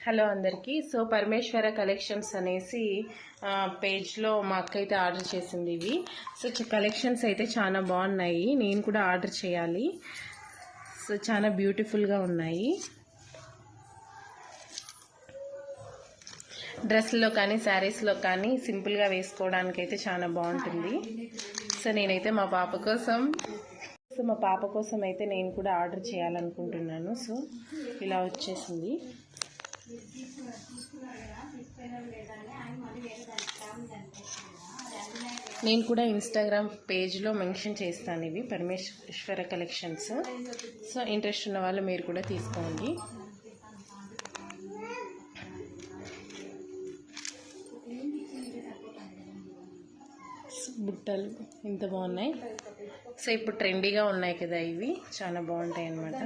Hello అందరికీ. So పరమేశ్వర collections అనేసి పేజ్లో మా అక్క అయితే ఆర్డర్ చేసింది ఇవి. సో కలెక్షన్స్ అయితే చాలా బాగున్నాయి. నేను కూడా ఆర్డర్ చేయాలి. సో చాలా బ్యూటిఫుల్గా ఉన్నాయి. డ్రెస్లో కానీ శారీస్లో కానీ సింపుల్గా వేసుకోవడానికి అయితే చాలా బాగుంటుంది. సో నేనైతే మా పాప కోసం అయితే నేను కూడా ఆర్డర్ చేయాలనుకుంటున్నాను. సో ఇలా వచ్చేసింది. నేను కూడా ఇన్స్టాగ్రామ్ పేజ్లో మెన్షన్ చేస్తాను ఇవి పరమేశ్వర కలెక్షన్స్. సో ఇంట్రెస్ట్ ఉన్న వాళ్ళు మీరు కూడా తీసుకోండి. బుట్టలు ఇంత బాగున్నాయి. సో ఇప్పుడు ట్రెండీగా ఉన్నాయి కదా, ఇవి చాలా బాగుంటాయి అన్నమాట.